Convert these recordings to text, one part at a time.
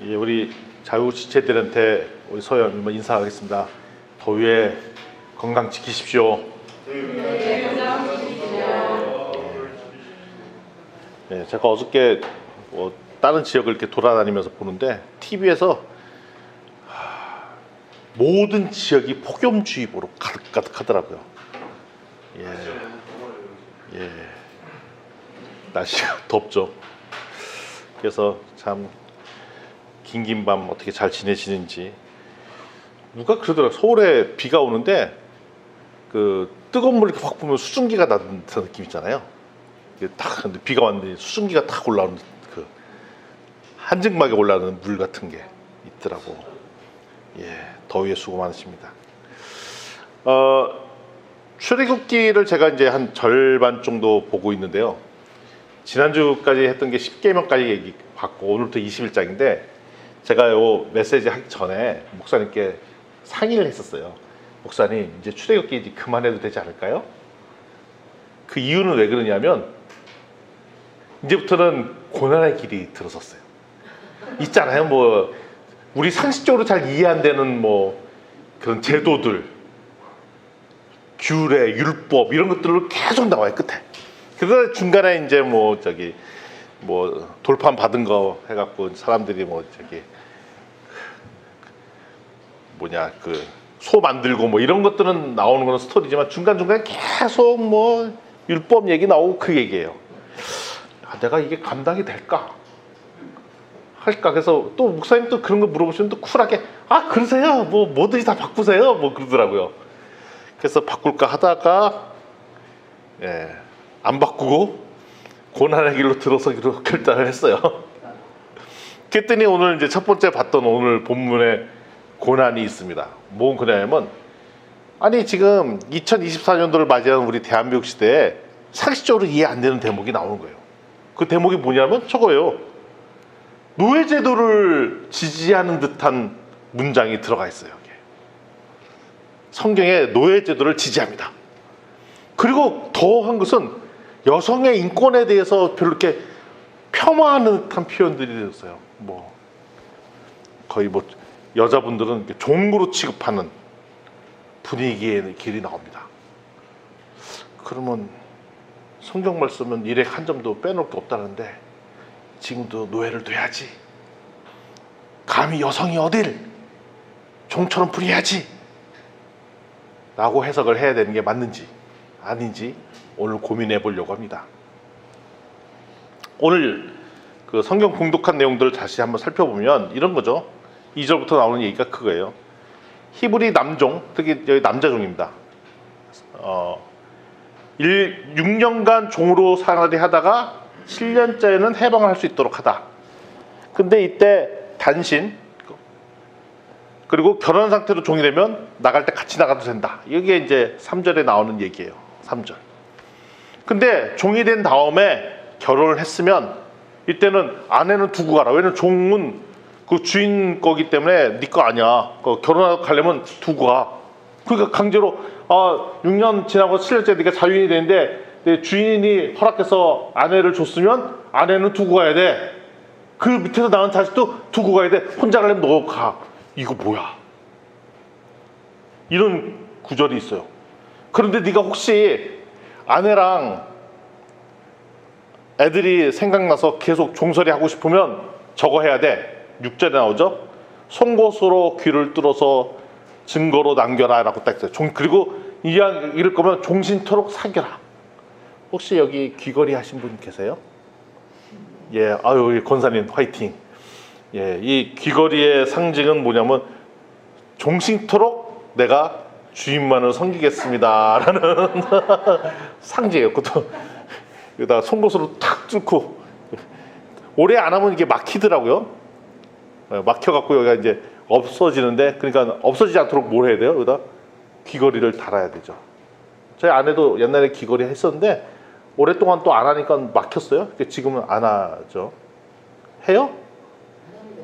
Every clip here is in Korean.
예, 우리 자유지체들한테 우리 서현 인사하겠습니다. 더위에 건강 지키십시오. 예, 제가 어저께 다른 지역을 이렇게 돌아다니면서 보는데 TV에서 모든 지역이 폭염주의보로 가득하더라고요. 예, 날씨가 덥죠. 그래서 참 긴 밤 어떻게 잘 지내시는지. 누가 그러더라고요. 서울에 비가 오는데 그 뜨거운 물 이렇게 확 보면 수증기가 나는 느낌 있잖아요. 이게 딱 근데 비가 왔는데 수증기가 탁 올라오는 그 한증막에 올라오는 물 같은 게 있더라고. 예, 더위에 수고 많으십니다. 출애굽기를 제가 이제 한 절반 정도 보고 있는데요. 지난주까지 했던 게 10계명까지 얘기 받고 오늘부터 21장인데 제가 요 메시지 하기 전에 목사님께 상의를 했었어요. 목사님, 이제 출애굽기 이제 그만해도 되지 않을까요? 그 이유는 왜 그러냐면 이제부터는 고난의 길이 들어섰어요. 있잖아요. 뭐 우리 상식적으로 잘 이해 안 되는 뭐 그런 제도들, 규례, 율법 이런 것들로 계속 나와요. 끝에. 그래서 중간에 이제 뭐 돌판 받은 거 해갖고 사람들이 소 만들고 뭐 이런 것들은 나오는 거는 스토리지만 중간중간에 계속 뭐 율법 얘기 나오고 그 얘기예요. 내가 이게 감당이 될까? 할까? 그래서 또 목사님 또 그런 거 물어보시면 또 쿨하게 그러세요. 뭐든지 다 바꾸세요. 뭐 그러더라고요. 그래서 바꿀까 하다가 안 바꾸고 고난의 길로 들어서기로 결단을 했어요. 그랬더니 오늘 이제 첫 번째 봤던 오늘 본문에 고난이 있습니다. 뭔 고난이냐면 지금 2024년도를 맞이하는 우리 대한민국 시대에 상식적으로 이해 안 되는 대목이 나오는 거예요. 그 대목이 뭐냐면 저거예요. 노예제도를 지지하는 듯한 문장이 들어가 있어요. 여기에. 성경에 노예제도를 지지합니다. 그리고 더한 것은 여성의 인권에 대해서 별로 이렇게 폄하하는 듯한 표현들이 되었어요. 거의 여자분들은 종으로 취급하는 분위기의 길이 나옵니다. 그러면 성경 말씀은 일에 한 점도 빼놓을 게 없다는데 지금도 노예를 둬야지. 감히 여성이 어딜 종처럼 부려야지. 라고 해석을 해야 되는 게 맞는지 아닌지 오늘 고민해 보려고 합니다. 오늘 그 성경 공독한 내용들을 다시 한번 살펴보면 이런 거죠. 2절부터 나오는 얘기가 그거예요. 히브리 남종, 특히 여기 남자종입니다. 6년간 종으로 생활을 하다가 7년째는 해방을 할 수 있도록 하다. 근데 이때 단신 그리고 결혼 상태로 종이 되면 나갈 때 같이 나가도 된다. 이게 이제 3절에 나오는 얘기예요. 3절. 근데 종이 된 다음에 결혼을 했으면 이때는 아내는 두고 가라. 왜냐면 종은 그 주인 거기 때문에 네 거 아니야. 결혼하고 가려면 두고 가. 그러니까 강제로 6년 지나고 7년째 네가 자유인이 되는데 내 주인이 허락해서 아내를 줬으면 아내는 두고 가야 돼. 그 밑에서 낳은 자식도 두고 가야 돼. 혼자 가려면 너 가. 이거 뭐야? 이런 구절이 있어요. 그런데 네가 혹시 아내랑 애들이 생각나서 계속 종살이 하고 싶으면 저거 해야 돼. 6절에 나오죠. 송곳으로 귀를 뚫어서 증거로 남겨라 라고 딱 있어요. 그리고 이럴 거면 종신토록 사겨라. 혹시 여기 귀걸이 하신 분 계세요? 예, 권사님 화이팅. 예, 이 귀걸이의 상징은 뭐냐면 종신토록 내가 주인만을 섬기겠습니다 라는 상징이에요. 그것도 여기다 송곳으로 탁 뚫고 오래 안 하면 이게 막히더라고요. 막혀갖고 여기가 이제 없어지는데, 그러니까 없어지지 않도록 뭘 해야 돼요? 여기다 귀걸이를 달아야 되죠. 저희 아내도 옛날에 귀걸이 했었는데 오랫동안 또 안 하니까 막혔어요. 지금은 안 하죠. 해요?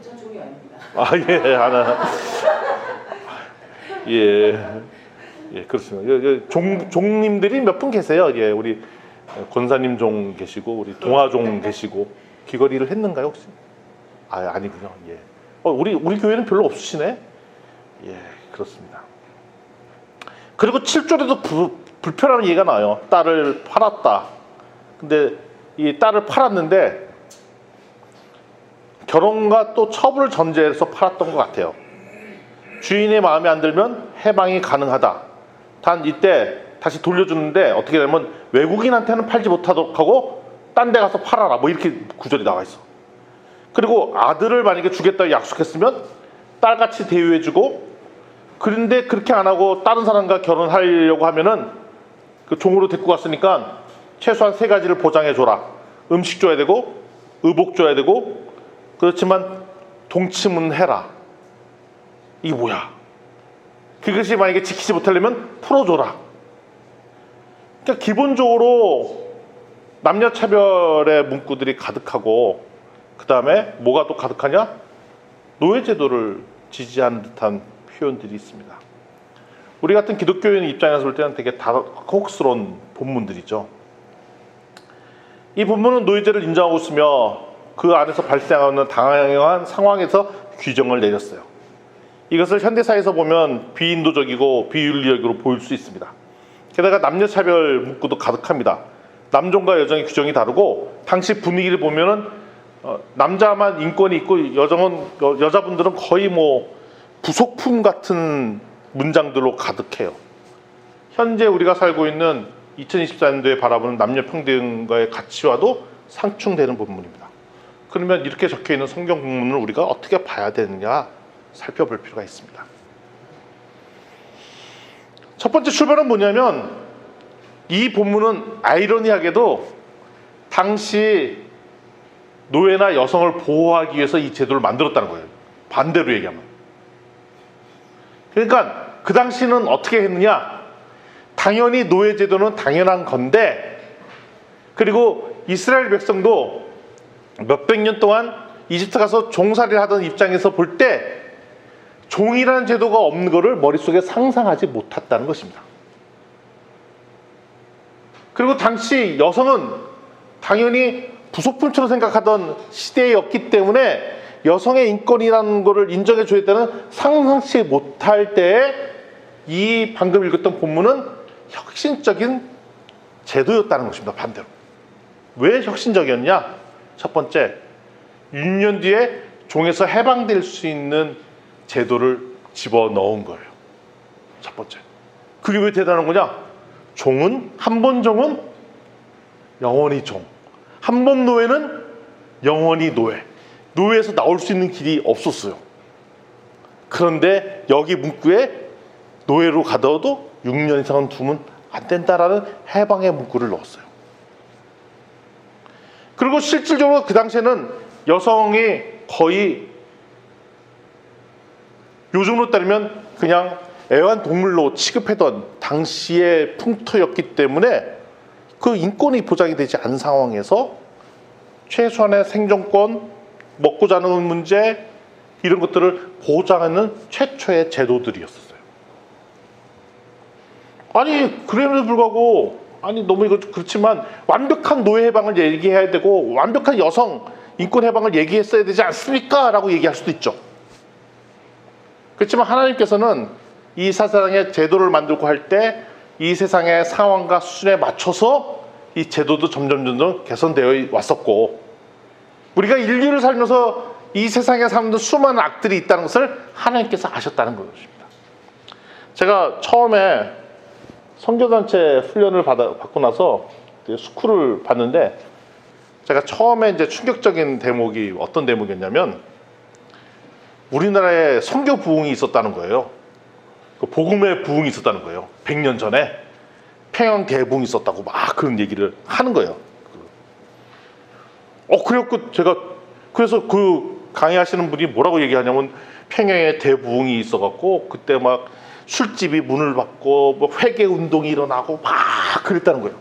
전 종이 아닙니다. 예, 안 하. 예, 그렇습니다. 종님들이 몇 분 계세요. 예, 우리 권사님 종 계시고 우리 동아종 계시고 귀걸이를 했는가요 혹시? 아니군요. 예. 우리 교회는 별로 없으시네. 예, 그렇습니다. 그리고 7절에도 불편한 얘기가 나와요. 딸을 팔았다. 근데 이 딸을 팔았는데 결혼과 또 처분을 전제해서 팔았던 것 같아요. 주인의 마음에 안 들면 해방이 가능하다. 단 이때 다시 돌려주는데 어떻게 되면 외국인한테는 팔지 못하도록 하고 딴 데 가서 팔아라. 뭐 이렇게 구절이 나와 있어. 그리고 아들을 만약에 주겠다고 약속했으면 딸같이 대우해주고, 그런데 그렇게 안 하고 다른 사람과 결혼하려고 하면은 그 종으로 데리고 갔으니까 최소한 3가지를 보장해줘라. 음식 줘야 되고, 의복 줘야 되고, 그렇지만 동침은 해라. 이게 뭐야? 그것이 만약에 지키지 못하려면 풀어줘라. 그러니까 기본적으로 남녀차별의 문구들이 가득하고, 그 다음에 뭐가 또 가득하냐? 노예제도를 지지하는 듯한 표현들이 있습니다. 우리 같은 기독교인 입장에서 볼 때는 되게 당혹스러운 본문들이죠. 이 본문은 노예제를 인정하고 있으며 그 안에서 발생하는 다양한 상황에서 규정을 내렸어요. 이것을 현대사에서 보면 비인도적이고 비윤리적으로 보일 수 있습니다. 게다가 남녀차별 문구도 가득합니다. 남종과 여종의 규정이 다르고, 당시 분위기를 보면은 남자만 인권이 있고 여자분들은 거의 뭐 부속품 같은 문장들로 가득해요. 현재 우리가 살고 있는 2024년도에 바라보는 남녀 평등과의 가치와도 상충되는 본문입니다. 그러면 이렇게 적혀있는 성경 본문을 우리가 어떻게 봐야 되느냐 살펴볼 필요가 있습니다. 첫 번째 출발은 뭐냐면, 이 본문은 아이러니하게도 당시 노예나 여성을 보호하기 위해서 이 제도를 만들었다는 거예요. 반대로 얘기하면. 그러니까 그 당시는 어떻게 했느냐, 당연히 노예 제도는 당연한 건데, 그리고 이스라엘 백성도 몇백 년 동안 이집트 가서 종살이를 하던 입장에서 볼 때 종이라는 제도가 없는 것을 머릿속에 상상하지 못했다는 것입니다. 그리고 당시 여성은 당연히 부속품처럼 생각하던 시대였기 때문에 여성의 인권이라는 것을 인정해 줘야 되는 상상치 못할 때에 이 방금 읽었던 본문은 혁신적인 제도였다는 것입니다. 반대로. 왜 혁신적이었냐? 첫 번째, 6년 뒤에 종에서 해방될 수 있는 제도를 집어넣은 거예요. 첫 번째. 그게 왜 대단한 거냐? 종은, 한 번 종은 영원히 종, 한 번 노예는 영원히 노예. 노예에서 나올 수 있는 길이 없었어요. 그런데 여기 문구에 노예로 가더라도 6년 이상은 두면 안 된다라는 해방의 문구를 넣었어요. 그리고 실질적으로 그 당시에는 여성이 거의 요즘으로 따르면 그냥 애완동물로 취급하던 당시의 풍토였기 때문에 그 인권이 보장이 되지 않은 상황에서 최소한의 생존권, 먹고 자는 문제, 이런 것들을 보장하는 최초의 제도들이었어요. 아니, 그럼에도 불구하고, 아니, 너무 이거 그렇지만 완벽한 노예 해방을 얘기해야 되고 완벽한 여성 인권 해방을 얘기했어야 되지 않습니까? 라고 얘기할 수도 있죠. 그렇지만 하나님께서는 이 세상의 제도를 만들고 할 때 이 세상의 상황과 수준에 맞춰서 이 제도도 점점 개선되어 왔었고, 우리가 인류를 살면서 이 세상에 사는 수많은 악들이 있다는 것을 하나님께서 아셨다는 것입니다. 제가 처음에 선교단체 훈련을 받고 나서 스쿨을 봤는데, 제가 처음에 이제 충격적인 대목이 어떤 대목이었냐면, 우리나라에 선교 부흥이 있었다는 거예요. 복음의 부흥이 있었다는 거예요. 100년 전에 평양 대부흥이 있었다고 막 그런 얘기를 하는 거예요. 그래갖고 제가, 그래서 그 강의하시는 분이 뭐라고 얘기하냐면, 평양에 대부흥이 있어갖고 그때 막 술집이 문을 닫고 뭐 회개 운동이 일어나고 막 그랬다는 거예요.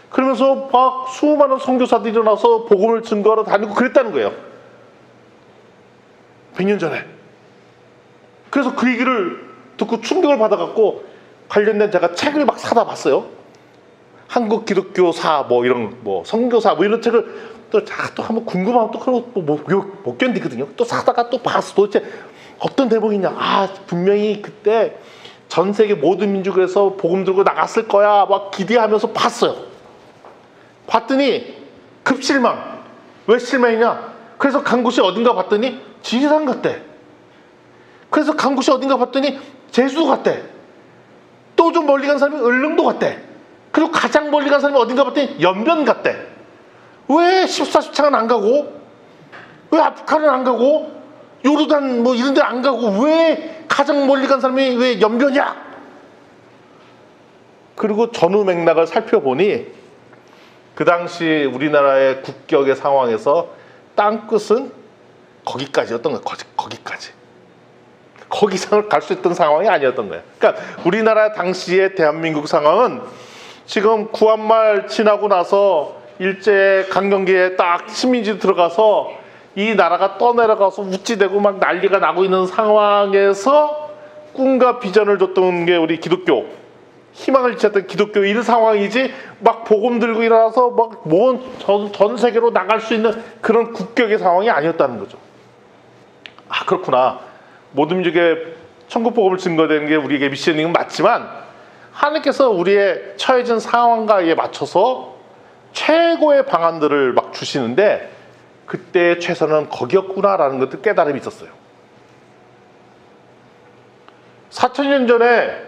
그러면서 막 수많은 선교사들이 일어나서 복음을 증거하러 다니고 그랬다는 거예요. 100년 전에. 그래서 그 얘기를 듣고 충격을 받아갖고 관련된 제가 책을 막 사다 봤어요. 한국 기독교사 뭐 이런 뭐 선교사 뭐 이런 책을 또 한번 궁금하면 또 그런 거못 견디거든요. 또 사다가 또 봤어. 도대체 어떤 대목이냐. 분명히 그때 전 세계 모든 민족에서 복음 들고 나갔을 거야. 막 기대하면서 봤어요. 봤더니 급실망. 왜 실망이냐? 그래서 간 곳이 어딘가 봤더니 지리산 갔대. 그래서 간 곳이 어딘가 봤더니 제주도 갔대. 또 좀 멀리 간 사람이 울릉도 갔대. 그리고 가장 멀리 간 사람이 어딘가 봤더니 연변 갔대. 왜 14주창은 안 가고, 왜 아프리카는 안 가고, 요르단 뭐 이런 데 안 가고, 왜 가장 멀리 간 사람이 왜 연변이야? 그리고 전후 맥락을 살펴보니 그 당시 우리나라의 국격의 상황에서 땅끝은 거기까지였던 거예요. 거기까지. 거기서 갈 수 있던 상황이 아니었던 거예요. 그러니까 우리나라 당시의 대한민국 상황은 지금 구한말 지나고 나서 일제 강점기에 딱 식민지 들어가서 이 나라가 떠내려가서 우찌되고 막 난리가 나고 있는 상황에서 꿈과 비전을 줬던 게 우리 기독교, 희망을 지켰던 기독교 이 상황이지, 막 복음 들고 일어나서 막 전 세계로 나갈 수 있는 그런 국격의 상황이 아니었다는 거죠. 그렇구나. 모든 민족의 천국 복음을 증거되는 게 우리에게 미션인 건 맞지만, 하나님께서 우리의 처해진 상황과에 맞춰서 최고의 방안들을 막 주시는데, 그때의 최선은 거기였구나라는 것도 깨달음이 있었어요. 4,000년 전에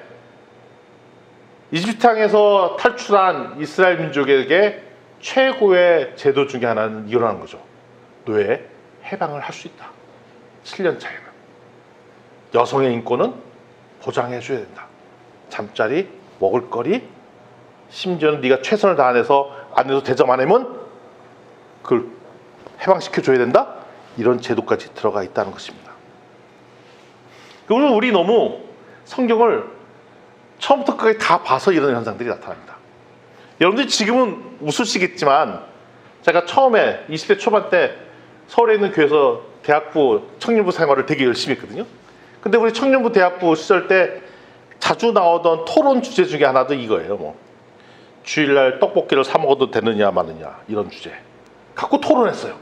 이집트 땅에서 탈출한 이스라엘 민족에게 최고의 제도 중에 하나는 일어나는 거죠. 노예 해방을 할 수 있다. 7년 차에는. 여성의 인권은 보장해 줘야 된다. 잠자리, 먹을거리, 심지어는 네가 최선을 다해서 아내도 대접 안 하면 그걸 해방시켜 줘야 된다. 이런 제도까지 들어가 있다는 것입니다. 그리고 우리 너무 성경을 처음부터 끝까지 다 봐서 이런 현상들이 나타납니다. 여러분들이 지금은 웃으시겠지만, 제가 처음에 20대 초반 때 서울에 있는 교회에서 대학부 청년부 생활을 되게 열심히 했거든요. 근데 우리 청년부 대학부 시절 때 자주 나오던 토론 주제 중에 하나도 이거예요. 주일날 떡볶이를 사 먹어도 되느냐 마느냐, 이런 주제 갖고 토론했어요.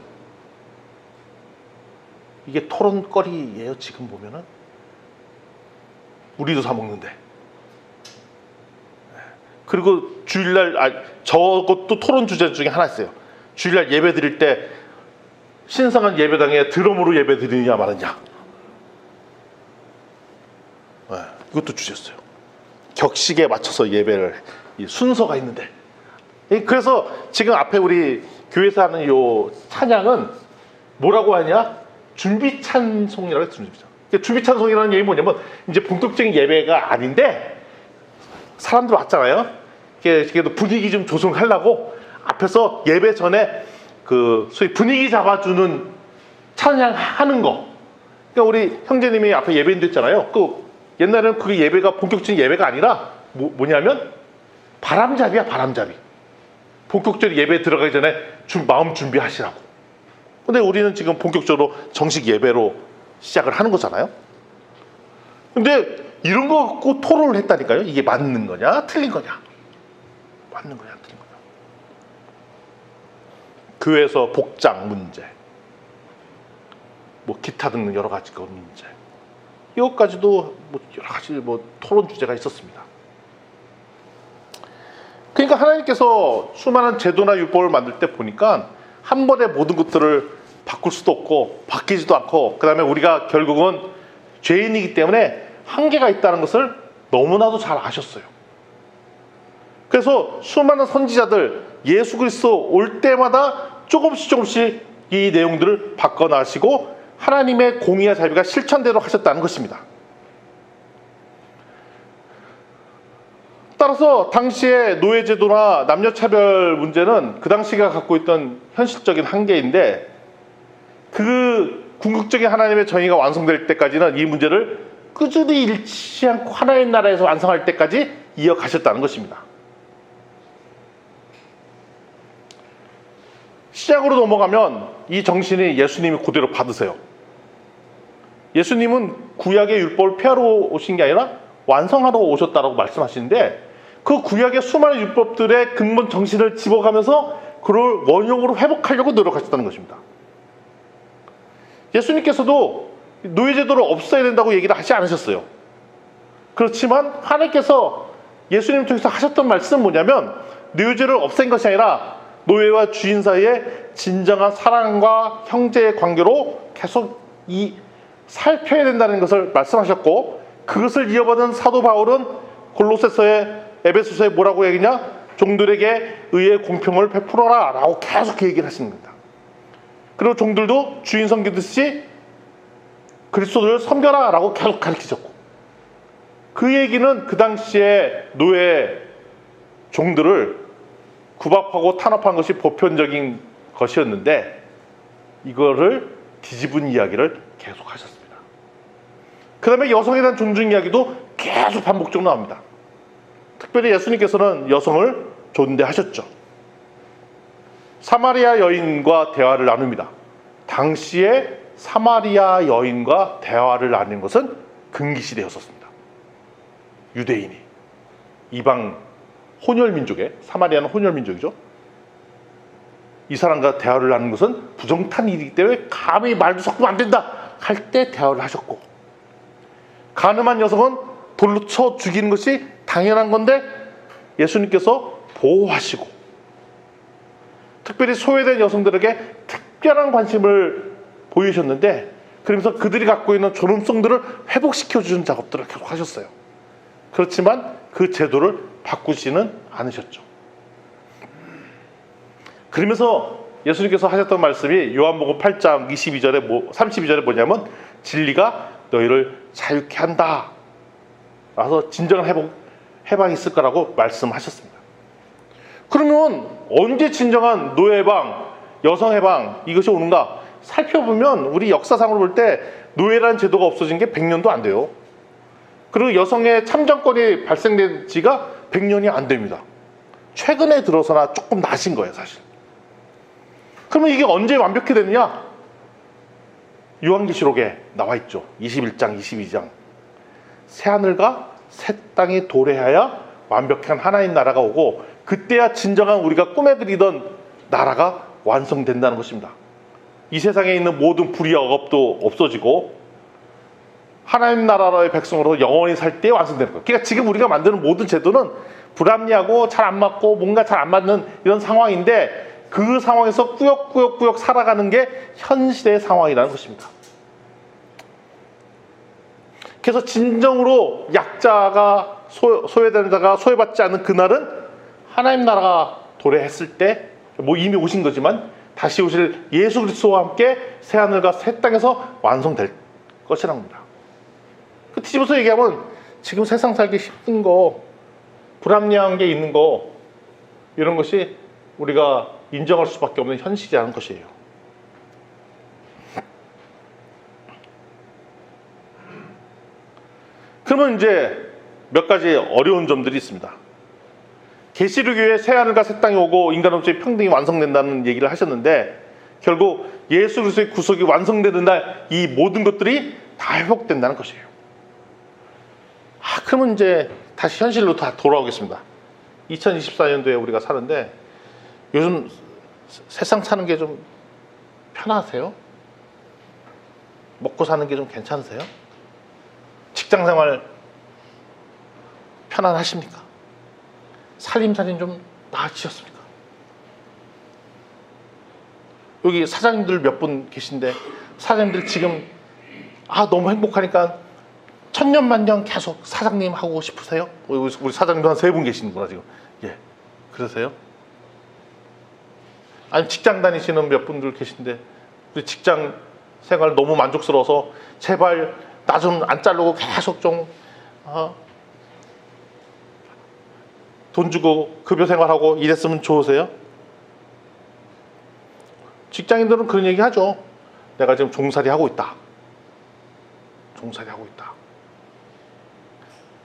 이게 토론거리예요. 지금 보면은 우리도 사 먹는데. 그리고 주일날 저것도 토론 주제 중에 하나 있어요. 주일날 예배 드릴 때 신성한 예배당에 드럼으로 예배 드리느냐 마느냐. 이것도 주제였어요. 격식에 맞춰서 예배를, 순서가 있는데. 그래서 지금 앞에 우리 교회에서 하는 요 찬양은 뭐라고 하냐? 준비 찬송이라고 해요. 준비 찬송이라는 얘기 뭐냐면, 이제 본격적인 예배가 아닌데 사람들 왔잖아요. 그래도 분위기 좀 조성하려고 앞에서 예배 전에 그 소위 분위기 잡아주는 찬양하는 거. 그러니까 우리 형제님이 앞에 예배 인도했잖아요. 옛날에는 그게 예배가 본격적인 예배가 아니라 뭐냐면 바람잡이야, 바람잡이. 본격적으로 예배 들어가기 전에 마음 준비하시라고. 근데 우리는 지금 본격적으로 정식 예배로 시작을 하는 거잖아요. 근데 이런 거 갖고 토론을 했다니까요. 이게 맞는 거냐, 틀린 거냐. 맞는 거냐, 틀린 거냐. 교회에서 복장 문제, 기타 등등 여러 가지 그 문제. 이것까지도 여러 가지 토론 주제가 있었습니다. 그러니까 하나님께서 수많은 제도나 율법을 만들 때 보니까 한 번에 모든 것들을 바꿀 수도 없고 바뀌지도 않고, 그 다음에 우리가 결국은 죄인이기 때문에 한계가 있다는 것을 너무나도 잘 아셨어요. 그래서 수많은 선지자들, 예수 그리스도 올 때마다 조금씩 이 내용들을 바꿔나가시고 하나님의 공의와 자비가 실천대로 하셨다는 것입니다. 따라서 당시의 노예제도나 남녀차별 문제는 그 당시가 갖고 있던 현실적인 한계인데, 그 궁극적인 하나님의 정의가 완성될 때까지는 이 문제를 꾸준히 잃지 않고 하나님 나라에서 완성할 때까지 이어가셨다는 것입니다. 시작으로 넘어가면 이 정신이 예수님이 그대로 받으세요. 예수님은 구약의 율법을 폐하러 오신 게 아니라 완성하러 오셨다라고 말씀하시는데, 그 구약의 수많은 율법들의 근본 정신을 집어가면서 그걸 원형으로 회복하려고 노력하셨다는 것입니다. 예수님께서도 노예제도를 없애야 된다고 얘기를 하지 않으셨어요. 그렇지만 하나님께서 예수님 통해서 하셨던 말씀은 뭐냐면 노예제를 없앤 것이 아니라 노예와 주인 사이에 진정한 사랑과 형제의 관계로 계속 살펴야 된다는 것을 말씀하셨고, 그것을 이어받은 사도 바울은 골로새서에 에베소서에 뭐라고 얘기냐? 종들에게 의의 공평을 베풀어라 라고 계속 그 얘기를 하시는 겁니다. 그리고 종들도 주인 섬기듯이 그리스도를 섬겨라 라고 계속 가르치셨고, 그 얘기는 그 당시에 노예 종들을 구박하고 탄압한 것이 보편적인 것이었는데, 이거를 뒤집은 이야기를 계속 하셨습니다. 그 다음에 여성에 대한 존중 이야기도 계속 반복적으로 나옵니다. 특별히 예수님께서는 여성을 존대하셨죠. 사마리아 여인과 대화를 나눕니다. 당시에 사마리아 여인과 대화를 나누는 것은 금기시대였었습니다. 유대인이 이방 혼혈민족의, 사마리아는 혼혈민족이죠. 이 사람과 대화를 나누는 것은 부정탄 일이기 때문에 감히 말도 섞으면 안 된다 할 때 대화를 하셨고, 가늠한 여성은 돌로 쳐 죽이는 것이 당연한 건데 예수님께서 보호하시고, 특별히 소외된 여성들에게 특별한 관심을 보이셨는데, 그러면서 그들이 갖고 있는 존엄성들을 회복시켜주는 작업들을 계속 하셨어요. 그렇지만 그 제도를 바꾸지는 않으셨죠. 그러면서 예수님께서 하셨던 말씀이 요한복음 8장 32절에 뭐냐면 진리가 너희를 자유케 한다. 라서 진정한 해방이 있을 거라고 말씀하셨습니다. 그러면 언제 진정한 노예 해방, 여성 해방 이것이 오는가? 살펴보면 우리 역사상으로 볼 때 노예라는 제도가 없어진 게 100년도 안 돼요. 그리고 여성의 참정권이 발생된 지가 100년이 안 됩니다. 최근에 들어서나 조금 나아진 거예요, 사실. 그러면 이게 언제 완벽히 됐냐? 요한계시록에 나와 있죠. 21장, 22장. 새하늘과 새 땅이 도래하여 완벽한 하나님 나라가 오고, 그때야 진정한 우리가 꿈에 그리던 나라가 완성된다는 것입니다. 이 세상에 있는 모든 불의와 억압도 없어지고 하나님 나라의 백성으로 영원히 살 때 완성되는 거예요. 그러니까 지금 우리가 만드는 모든 제도는 불합리하고 잘 안 맞고 뭔가 잘 안 맞는 이런 상황인데, 그 상황에서 꾸역꾸역 살아가는 게 현 시대의 상황이라는 것입니다. 그래서 진정으로 약자가 소외되는 자가 소외받지 않는 그날은 하나님 나라가 도래했을 때, 뭐 이미 오신 거지만 다시 오실 예수 그리스도와 함께 새하늘과 새 땅에서 완성될 것이라는 겁니다. 그 뒤집어서 얘기하면 지금 세상 살기 힘든 거, 불합리한 게 있는 거, 이런 것이 우리가 인정할 수밖에 없는 현실이라는 것이에요. 그러면 이제 몇 가지 어려운 점들이 있습니다. 계시록 이후에 새하늘과 새 땅이 오고 인간 업체의 평등이 완성된다는 얘기를 하셨는데, 결국 예수 그리스도의 구속이 완성되는 날 이 모든 것들이 다 회복된다는 것이에요. 그러면 이제 다시 현실로 다 돌아오겠습니다. 2024년도에 우리가 사는데 요즘 세상 사는 게 좀 편하세요? 먹고 사는 게 좀 괜찮으세요? 직장생활 편안하십니까? 살림살이는 좀 나아지셨습니까? 여기 사장님들 몇 분 계신데, 사장님들 지금 너무 행복하니까 천년만년 계속 사장님 하고 싶으세요? 우리 사장님도 한 3분 계시는구나 지금. 예, 그러세요? 아니 직장 다니시는 몇 분들 계신데 우리 직장 생활 너무 만족스러워서 제발 나 좀 안 자르고 계속 좀 돈 주고 급여 생활하고 이랬으면 좋으세요? 직장인들은 그런 얘기 하죠. 내가 지금 종살이 하고 있다. 종살이 하고 있다.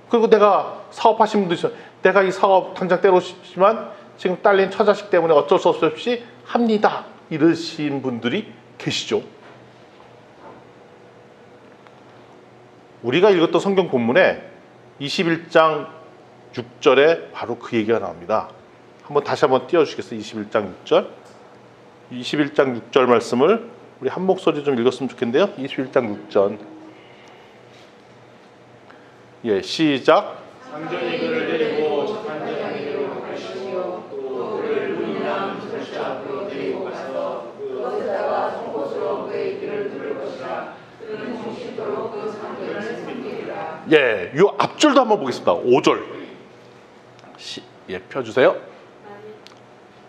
그리고 내가 사업하신 분도 있어요. 내가 이 사업 당장 때려치지만 지금 딸린 처자식 때문에 어쩔 수 없이 합니다. 이러신 분들이 계시죠. 우리가 읽었던 성경 본문에 21장 6절에 바로 그 얘기가 나옵니다. 다시 한번 띄워주시겠어요? 21장 6절. 21장 6절 말씀을 우리 한 목소리 좀 읽었으면 좋겠는데요. 21장 6절. 예, 시작. 상전이 그를 데리고 재판장에게로 가시고 또 그를 문이나 절차 앞으로 데리고 가서 그것에다가 송곳으로 그의 귀를 뚫을 것이라. 그는 중심도로 그 상전을 섬기리라. 예, 요 앞줄도 한번 보겠습니다. 5절. 예, 펴주세요.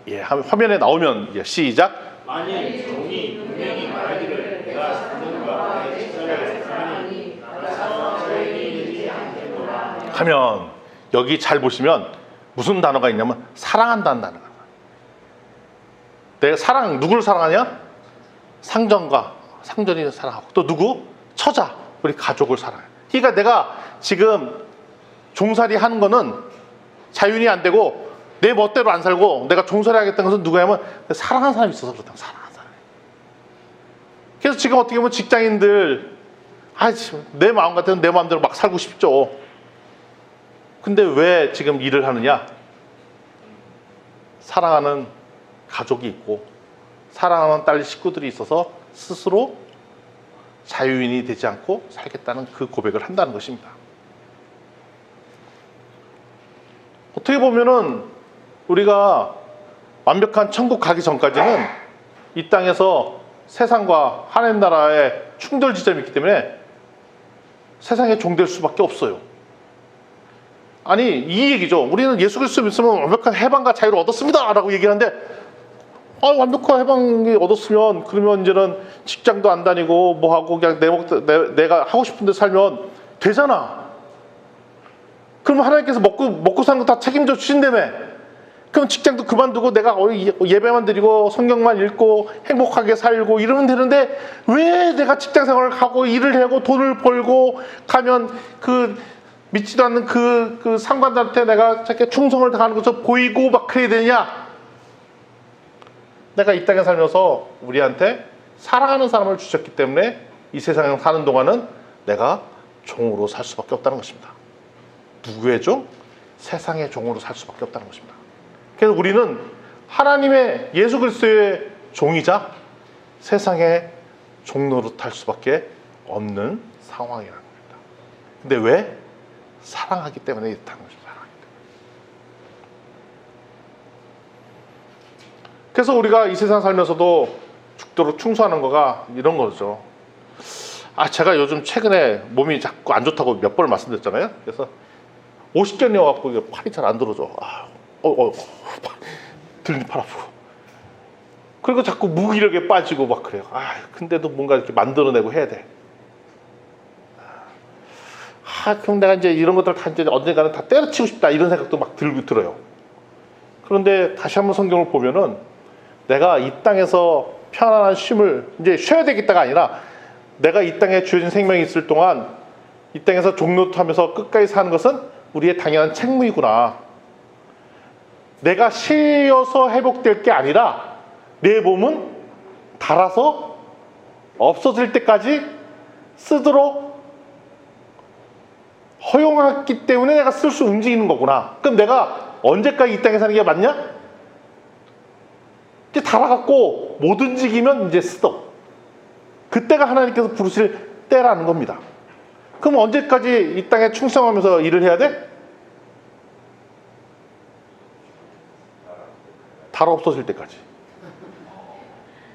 예, 화면에 나오면 예, 시작. 만일 종이 분명히 말하기를 내가 상전과 나의 제사를 사하니 나라서 저에게 되지 않겠노라 하면 여기 잘 보시면 무슨 단어가 있냐면 사랑한다는 단어가. 내가 누구를 사랑하냐? 상전이 사랑하고 또 누구? 처자, 우리 가족을 사랑해. 그러니까 내가 지금 종살이 하는 거는 자윤이 안 되고 내 멋대로 안 살고 내가 종살이 하겠다는 것은 누구냐면 사랑하는 사람이 있어서 그렇다. 사랑하는 사람이. 그래서 지금 어떻게 보면 직장인들 내 마음 같으면 내 마음대로 막 살고 싶죠. 근데 왜 지금 일을 하느냐? 사랑하는 가족이 있고 사랑하는 딸 식구들이 있어서 스스로 자유인이 되지 않고 살겠다는 그 고백을 한다는 것입니다. 어떻게 보면은 우리가 완벽한 천국 가기 전까지는 이 땅에서 세상과 하나님 나라의 충돌 지점이 있기 때문에 세상에 종될 수밖에 없어요. 아니 이 얘기죠. 우리는 예수 그리스도 믿으면 완벽한 해방과 자유를 얻었습니다 라고 얘기하는데 완벽한 해방이 얻었으면 그러면 이제는 직장도 안 다니고 뭐하고 그냥 내가 하고 싶은 데 살면 되잖아. 그럼 하나님께서 먹고 사는 거 다 책임져 주신다며. 그럼 직장도 그만두고 내가 예배만 드리고 성경만 읽고 행복하게 살고 이러면 되는데 왜 내가 직장 생활을 하고 일을 하고 돈을 벌고 가면 그 믿지도 않는 그 상관들한테 내가 저렇게 충성을 다하는 것처럼 보이고 막 그래야 되냐? 내가 이 땅에 살면서 우리한테 사랑하는 사람을 주셨기 때문에 이 세상에 사는 동안은 내가 종으로 살 수밖에 없다는 것입니다. 누구의 종? 세상의 종으로 살 수밖에 없다는 것입니다. 그래서 우리는 하나님의 예수 그리스도의 종이자 세상의 종노릇할 수밖에 없는 상황이라는 겁니다. 근데 왜? 사랑하기 때문에 이렇다는 것입니다. 사랑하기 때문에. 그래서 우리가 이 세상 살면서도 죽도록 충성하는 거가 이런 거죠. 제가 요즘 최근에 몸이 자꾸 안 좋다고 몇 번을 말씀드렸잖아요. 그래서 50견이어갖고 팔이 잘 안 들어져. 들리 팔 아프고. 그리고 자꾸 무기력에 빠지고 막 그래요. 근데도 뭔가 이렇게 만들어내고 해야 돼. 그럼 내가 이제 이런 것들 다 이제 언젠가는 다 때려치고 싶다 이런 생각도 막 들어요. 그런데 다시 한번 성경을 보면은 내가 이 땅에서 편안한 쉼을 이제 쉬어야 되겠다가 아니라 내가 이 땅에 주어진 생명이 있을 동안 이 땅에서 종노릇하면서 끝까지 사는 것은 우리의 당연한 책무이구나. 내가 쉬어서 회복될 게 아니라 내 몸은 닳아서 없어질 때까지 쓰도록 허용했기 때문에 내가 쓸 수 움직이는 거구나. 그럼 내가 언제까지 이 땅에 사는 게 맞냐? 이제 닳아갖고 못 움직이면 이제 쓰도. 그때가 하나님께서 부르실 때라는 겁니다. 그럼 언제까지 이 땅에 충성하면서 일을 해야 돼? 닳아 없어질 때까지.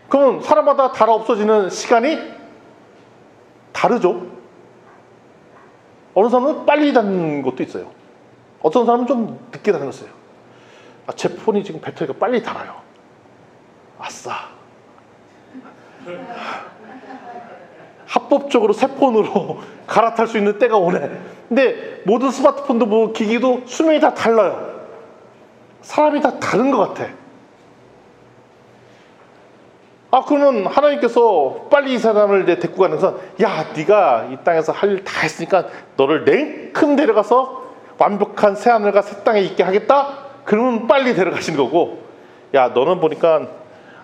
그럼 사람마다 닳아 없어지는 시간이 다르죠. 어느 사람은 빨리 닳는 것도 있어요. 어떤 사람은 좀 늦게 닳는 거 있어요. 제 폰이 지금 배터리가 빨리 닳아요. 아싸. 합법적으로 새 폰으로 갈아탈 수 있는 때가 오네. 근데 모든 스마트폰도 뭐 기기도 수명이 다 달라요. 사람이 다 다른 것 같아. 그러면 하나님께서 빨리 이 사람을 데리고 가는 것은 네가 이 땅에서 할 일 다 했으니까 너를 냉큼 데려가서 완벽한 새하늘과 새 땅에 있게 하겠다? 그러면 빨리 데려가시는 거고 너는 보니까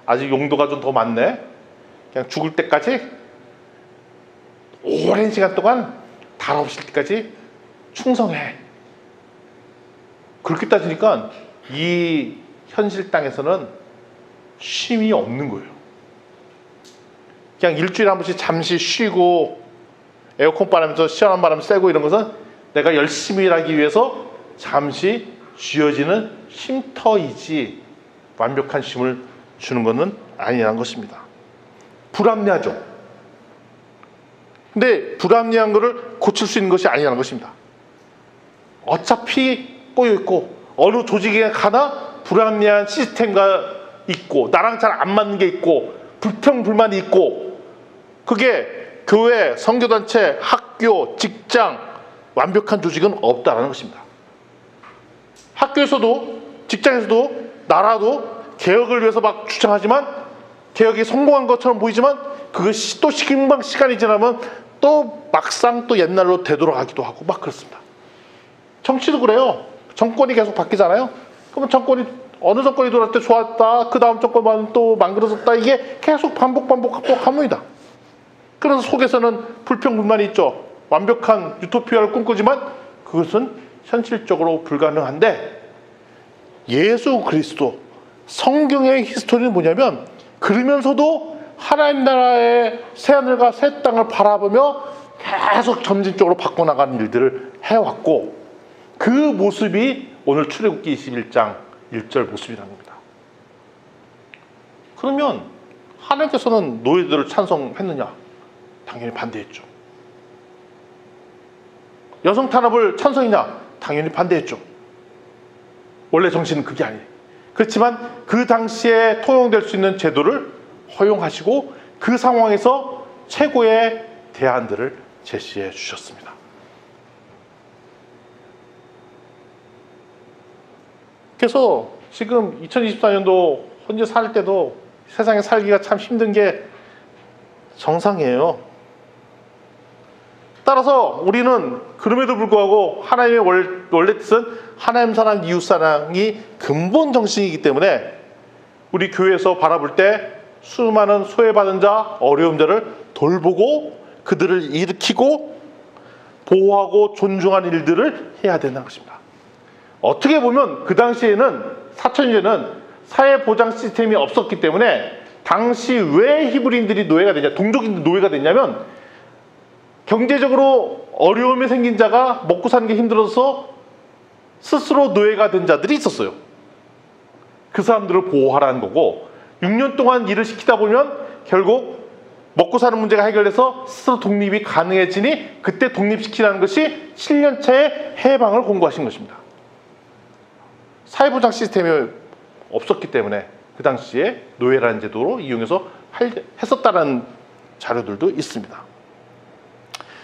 아직 용도가 좀 더 많네. 그냥 죽을 때까지 오랜 시간 동안 달 없을 때까지 충성해. 그렇게 따지니까 이 현실 땅에서는 쉼이 없는 거예요. 그냥 일주일에 한 번씩 잠시 쉬고 에어컨 바람에서 시원한 바람 쐬고 이런 것은 내가 열심히 일하기 위해서 잠시 쥐어지는 쉼터이지 완벽한 쉼을 주는 것은 아니라는 것입니다. 불합리하죠. 근데 불합리한 것을 고칠 수 있는 것이 아니라는 것입니다. 어차피 꼬여있고 어느 조직에 가나 불합리한 시스템가 있고 나랑 잘 안 맞는 게 있고 불평불만이 있고 그게 교회, 선교단체, 학교, 직장 완벽한 조직은 없다는 것입니다. 학교에서도 직장에서도 나라도 개혁을 위해서 막 주장하지만 개혁이 성공한 것처럼 보이지만 그것이 또 금방 시간이 지나면 또 막상 또 옛날로 되돌아가기도 하고 막 그렇습니다. 정치도 그래요. 정권이 계속 바뀌잖아요. 그러면 정권이 어느 정권이 들어올 때 좋았다. 그 다음 정권만 또 망그러졌다. 이게 계속 반복합니다. 그래서 속에서는 불평불만이 있죠. 완벽한 유토피아를 꿈꾸지만 그것은 현실적으로 불가능한데 예수 그리스도 성경의 히스토리는 뭐냐면 그러면서도 하나님 나라의 새하늘과 새 땅을 바라보며 계속 점진적으로 바꿔나가는 일들을 해왔고 그 모습이 오늘 출애굽기 21장 1절 모습이라는 겁니다. 그러면 하나님께서는 노예들을 찬송했느냐? 당연히 반대했죠. 여성 탄압을 찬송했냐? 당연히 반대했죠. 원래 정신은 그게 아니에요. 그렇지만 그 당시에 통용될 수 있는 제도를 허용하시고 그 상황에서 최고의 대안들을 제시해 주셨습니다. 그래서 지금 2024년도 현재 살 때도 세상에 살기가 참 힘든 게 정상이에요. 따라서 우리는 그럼에도 불구하고 하나님의 원래 뜻은 하나님 사랑, 이웃 사랑이 근본 정신이기 때문에 우리 교회에서 바라볼 때 수많은 소외받은 자, 어려운 자를 돌보고 그들을 일으키고 보호하고 존중하는 일들을 해야 된다는 것입니다. 어떻게 보면 그 당시에는 사천년에는 사회보장 시스템이 없었기 때문에 당시 왜 히브리인들이 노예가 되냐, 동족인들이 노예가 됐냐면 경제적으로 어려움이 생긴 자가 먹고 사는 게 힘들어서 스스로 노예가 된 자들이 있었어요. 그 사람들을 보호하라는 거고 6년 동안 일을 시키다 보면 결국 먹고 사는 문제가 해결돼서 스스로 독립이 가능해지니 그때 독립시키라는 것이 7년차의 해방을 공고하신 것입니다. 사회보장 시스템이 없었기 때문에 그 당시에 노예라는 제도로 이용해서 했었다는 자료들도 있습니다.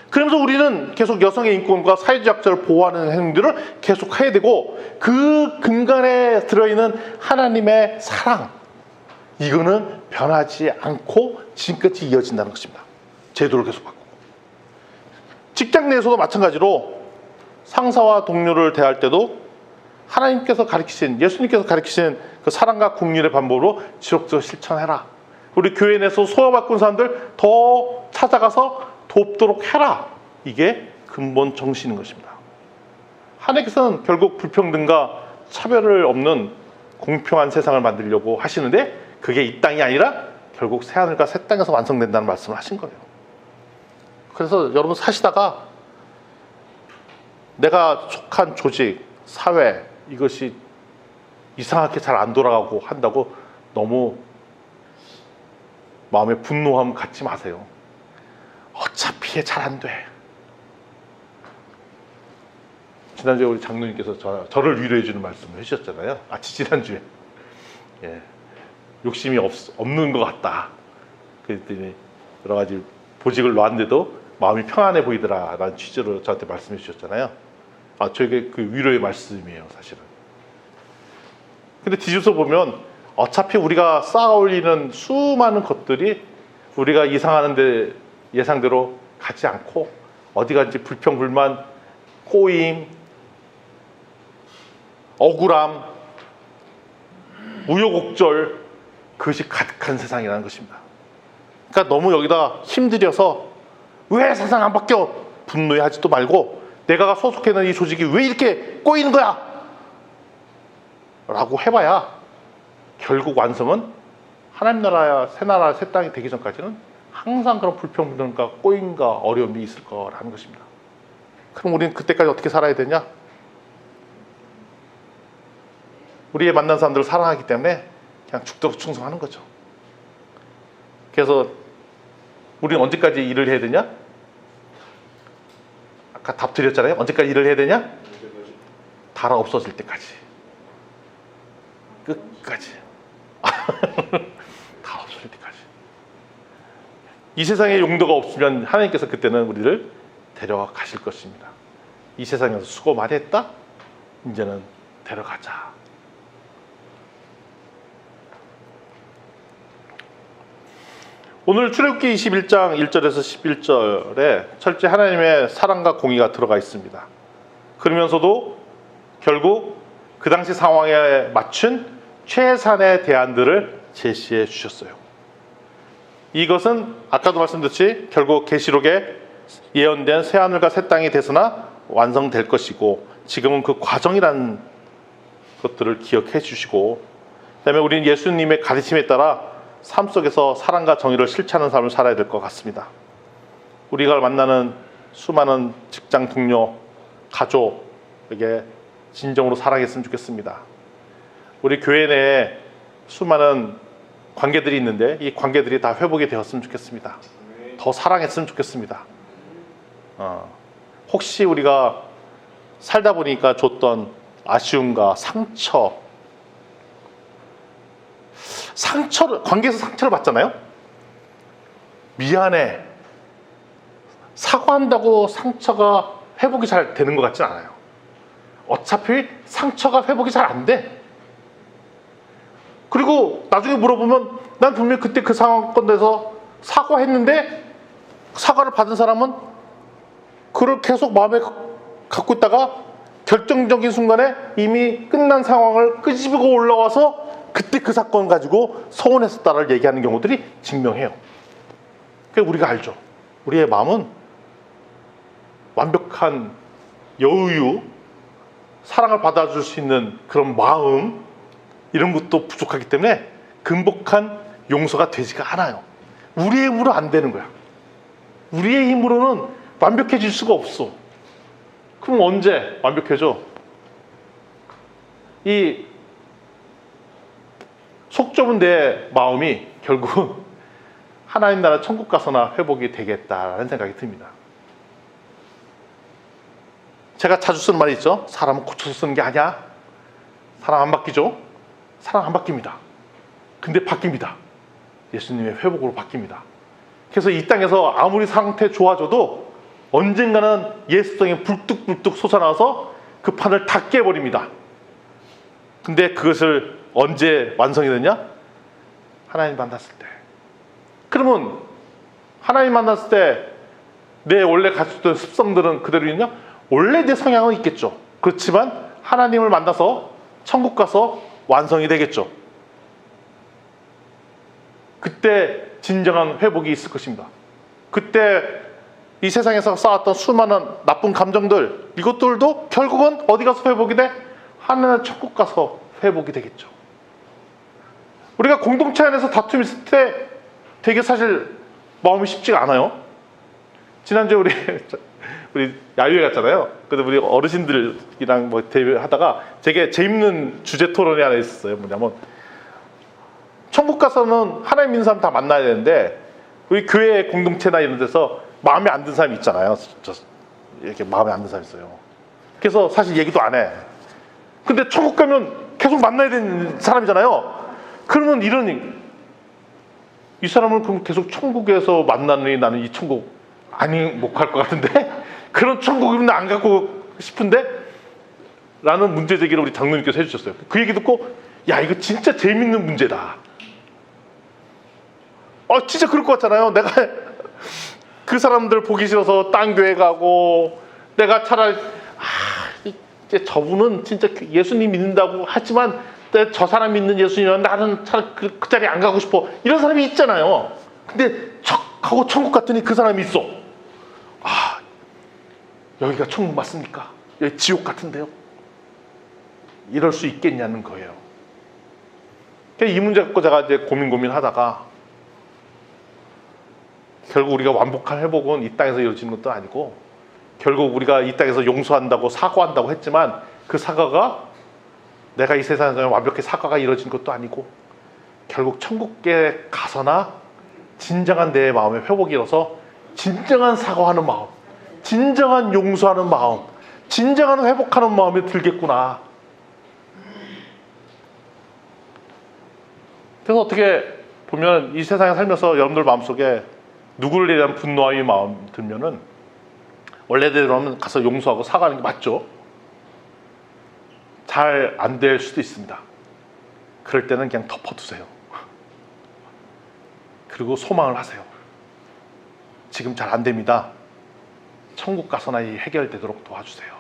그러면서 우리는 계속 여성의 인권과 사회적 약자를 보호하는 행동들을 계속 해야 되고 그 근간에 들어있는 하나님의 사랑 이거는 변하지 않고 지금까지 이어진다는 것입니다. 제도를 계속 바꾸고 직장 내에서도 마찬가지로 상사와 동료를 대할 때도 하나님께서 가르치신 예수님께서 가르치신 그 사랑과 긍휼의 방법으로 지속적으로 실천해라. 우리 교회 내에서 소외받고 사람들 더 찾아가서 돕도록 해라. 이게 근본 정신인 것입니다. 하나님께서는 결국 불평등과 차별을 없는 공평한 세상을 만들려고 하시는데 그게 이 땅이 아니라 결국 새하늘과 새 땅에서 완성된다는 말씀을 하신 거예요. 그래서 여러분 사시다가 내가 속한 조직, 사회 이것이 이상하게 잘 안 돌아가고 한다고 너무 마음에 분노함 갖지 마세요. 어차피 잘 안 돼. 지난주에 우리 장로님께서 저를 위로해 주는 말씀을 해주셨잖아요. 지난주에. 예. 욕심이 없는 것 같다. 그랬더니 여러 가지 보직을 놓았는데도 마음이 평안해 보이더라 라는 취지로 저한테 말씀해 주셨잖아요. 저에게 그 위로의 말씀이에요, 사실은. 근데 뒤집어서 보면 어차피 우리가 쌓아 올리는 수많은 것들이 우리가 이상하는데 예상대로 가지 않고 어디 간지 불평불만, 꼬임, 억울함, 우여곡절 그것이 가득한 세상이라는 것입니다. 그러니까 너무 여기다 힘들여서 왜 세상 안 바뀌어? 분노해하지도 말고 내가 소속해 있는 이 조직이 왜 이렇게 꼬이는 거야? 라고 해봐야 결국 완성은 하나님 나라야 새 나라 새 땅이 되기 전까지는 항상 그런 불평등과 꼬임과 어려움이 있을 거라는 것입니다. 그럼 우리는 그때까지 어떻게 살아야 되냐? 우리의 만난 사람들을 사랑하기 때문에 그냥 죽도록 충성하는 거죠. 그래서 우리는 언제까지 일을 해야 되냐? 아까 답 드렸잖아요. 언제까지 일을 해야 되냐? 달아 없어질 때까지. 끝까지. 다 없어질 때까지. 이 세상에 용도가 없으면 하나님께서 그때는 우리를 데려가 가실 것입니다. 이 세상에서 수고 많이 했다? 이제는 데려가자. 오늘 출애굽기 21장 1절에서 11절에 철저히 하나님의 사랑과 공의가 들어가 있습니다. 그러면서도 결국 그 당시 상황에 맞춘 최선의 대안들을 제시해 주셨어요. 이것은 아까도 말씀드렸듯이 결국 계시록에 예언된 새하늘과 새 땅이 되서나 완성될 것이고, 지금은 그 과정이라는 것들을 기억해 주시고, 그다음에 우리는 예수님의 가르침에 따라 삶 속에서 사랑과 정의를 실천하는 삶을 살아야 될 것 같습니다. 우리가 만나는 수많은 직장 동료, 가족에게 진정으로 사랑했으면 좋겠습니다. 우리 교회 내에 수많은 관계들이 있는데 이 관계들이 다 회복이 되었으면 좋겠습니다. 더 사랑했으면 좋겠습니다. 혹시 우리가 살다 보니까 줬던 아쉬움과 상처를, 관계에서 상처를 받잖아요. 미안해, 사과한다고 상처가 회복이 잘 되는 것 같진 않아요. 어차피 상처가 회복이 잘 안 돼. 그리고 나중에 물어보면 난 분명히 그때 그 상황권에서 사과했는데, 사과를 받은 사람은 그걸 계속 마음에 갖고 있다가 결정적인 순간에 이미 끝난 상황을 끄집고 올라와서 그때 그 사건 가지고 서운했었다를 얘기하는 경우들이 증명해요. 그러니까 우리가 알죠. 우리의 마음은 완벽한 여유, 사랑을 받아줄 수 있는 그런 마음, 이런 것도 부족하기 때문에 근본한 용서가 되지가 않아요. 우리의 힘으로 안 되는 거야. 우리의 힘으로는 완벽해질 수가 없어. 그럼 언제 완벽해져? 이 속 좁은 내 마음이 결국 하나님 나라 천국 가서나 회복이 되겠다라는 생각이 듭니다. 제가 자주 쓰는 말이 있죠. 사람은 고쳐서 쓰는 게 아니야. 사람 안 바뀌죠. 사람 안 바뀝니다. 근데 바뀝니다. 예수님의 회복으로 바뀝니다. 그래서 이 땅에서 아무리 상태 좋아져도 언젠가는 예수성이 불뚝불뚝 솟아나서 그 판을 다 깨버립니다. 근데 그것을 언제 완성이 되냐? 하나님 만났을 때. 그러면 하나님 만났을 때 내 원래 가졌던 습성들은 그대로 있냐? 원래 내 성향은 있겠죠. 그렇지만 하나님을 만나서 천국 가서 완성이 되겠죠. 그때 진정한 회복이 있을 것입니다. 그때 이 세상에서 쌓았던 수많은 나쁜 감정들, 이것들도 결국은 어디 가서 회복이 돼? 하나님의 천국 가서 회복이 되겠죠. 우리가 공동체 안에서 다툼이 있을 때 되게 사실 마음이 쉽지가 않아요. 지난주에 우리 야유회 갔잖아요. 그래서 우리 어르신들이랑 뭐 대화하다가 되게 재밌는 주제 토론이 하나 있었어요. 뭐냐면 천국 가서는 하나님 믿는 사람 다 만나야 되는데 우리 교회 공동체나 이런 데서 마음에 안 든 사람이 있잖아요. 이렇게 마음에 안 든 사람이 있어요. 그래서 사실 얘기도 안 해. 근데 천국 가면 계속 만나야 되는 사람이잖아요. 그러면 이 사람을 그럼 계속 천국에서 만나느니 나는 이 천국 아니 못 갈 것 같은데 그런 천국이면 안 갖고 싶은데 라는 문제 제기를 우리 장로님께서 해주셨어요. 그 얘기 듣고 야 이거 진짜 재밌는 문제다. 진짜 그럴 것 같잖아요. 내가 그 사람들 보기 싫어서 딴 교회 가고 내가 차라리 이제 저분은 진짜 예수님 믿는다고 하지만 저 사람 믿는 예수님은 나는 차라리 그 자리에 안 가고 싶어. 이런 사람이 있잖아요. 근데 척하고 천국 갔더니 그 사람이 있어. 여기가 천국 맞습니까? 여기 지옥 같은데요? 이럴 수 있겠냐는 거예요. 이 문제 갖고 제가 이제 고민하다가 결국 우리가 완벽한 회복은 이 땅에서 이루어지는 것도 아니고 결국 우리가 이 땅에서 용서한다고 사과한다고 했지만 그 사과가 내가 이 세상에서 완벽히 사과가 이루어진 것도 아니고 결국 천국에 가서나 진정한 내 마음의 회복이 일어서 진정한 사과하는 마음, 진정한 용서하는 마음, 진정한 회복하는 마음이 들겠구나. 그래서 어떻게 보면 이 세상에 살면서 여러분들 마음속에 누구를 대한 분노의 마음 들면은 원래대로는 가서 용서하고 사과하는 게 맞죠. 잘 안 될 수도 있습니다. 그럴 때는 그냥 덮어두세요. 그리고 소망을 하세요. 지금 잘 안 됩니다. 천국 가서나 이 해결되도록 도와주세요.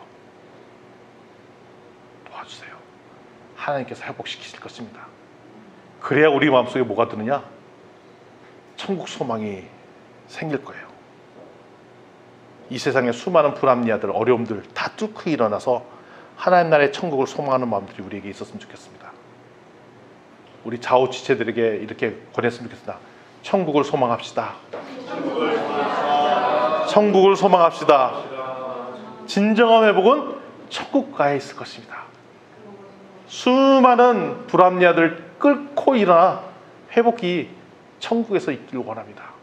도와주세요. 하나님께서 회복시키실 것입니다. 그래야 우리 마음속에 뭐가 드느냐? 천국 소망이 생길 거예요. 이 세상의 수많은 불합리아들, 어려움들 다 뚫고 일어나서 하나님 나라의 천국을 소망하는 마음들이 우리에게 있었으면 좋겠습니다. 우리 좌우지체들에게 이렇게 권했으면 좋겠습니다. 천국을 소망합시다. 천국을 소망합시다. 진정한 회복은 천국가에 있을 것입니다. 수많은 불합리아들 끌고 일어나 회복이 천국에서 있기를 원합니다.